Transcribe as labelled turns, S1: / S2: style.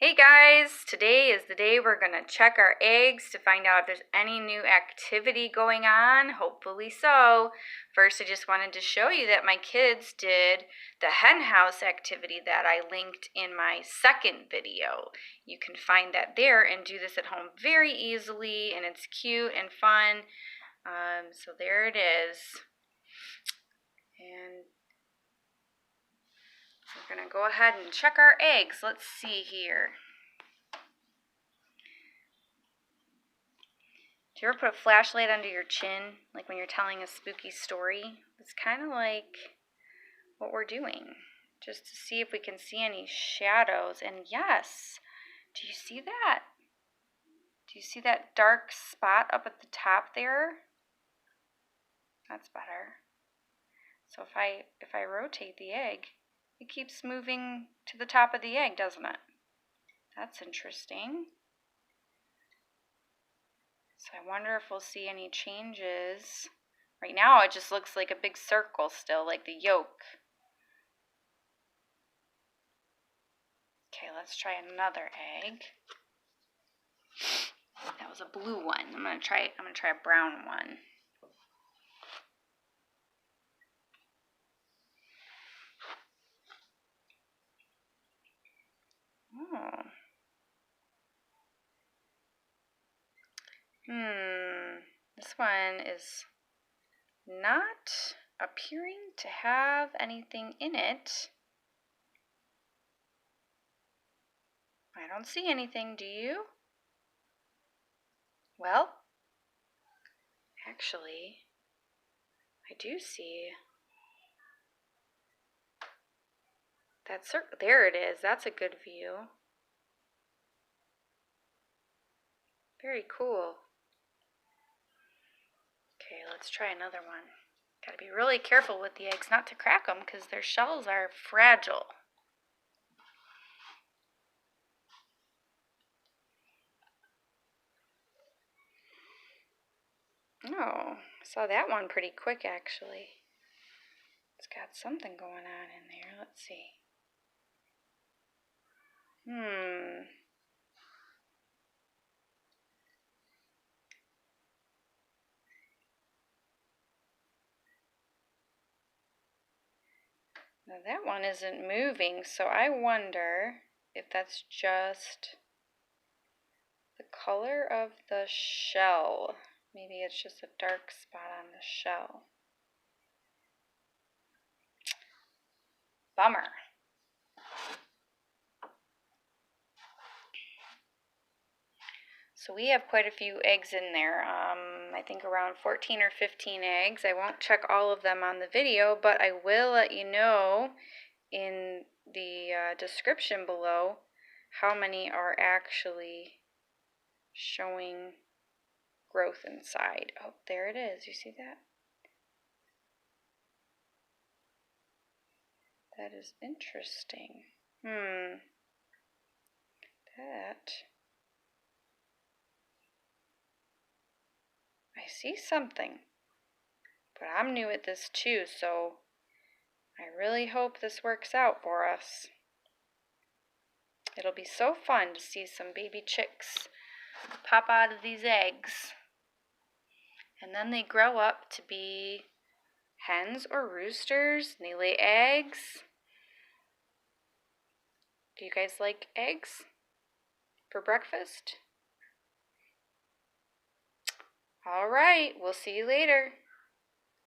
S1: Hey guys, today is the day we're going to check our eggs to find out if there's any new activity going on. Hopefully so. First, I just wanted to show you that my kids did the hen house activity that I linked in my second video. You can find that there and do this at home very easily, and it's cute and fun. So there it is. And we're going to go ahead and check our eggs. Let's see here. Do you ever put a flashlight under your chin, like when you're telling a spooky story? It's kind of like what we're doing, just to see if we can see any shadows. And yes, do you see that? Do you see that dark spot up at the top there? That's better. So if I rotate the egg, it keeps moving to the top of the egg, doesn't it? That's interesting. So I wonder if we'll see any changes. Right now it just looks like a big circle still, like the yolk. Okay, let's try another egg. That was a blue one. I'm gonna try a brown one. Oh. This one is not appearing to have anything in it. I don't see anything, do you? Well, actually, I do see that circle. There it is. That's a good view. Very cool. Okay, let's try another one. Gotta be really careful with the eggs not to crack them because their shells are fragile. Oh, I saw that one pretty quick actually. It's got something going on in there. Let's see. Now that one isn't moving, so I wonder if that's just the color of the shell. Maybe it's just a dark spot on the shell. Bummer. So we have quite a few eggs in there. I think around 14 or 15 eggs. I won't check all of them on the video, but I will let you know in the description below how many are actually showing growth inside. Oh, there it is. You see that? That is interesting. I see something. But I'm new at this too, so I really hope this works out for us. It'll be so fun to see some baby chicks pop out of these eggs. And then they grow up to be hens or roosters, and they lay eggs. Do you guys like eggs for breakfast? All right, we'll see you later.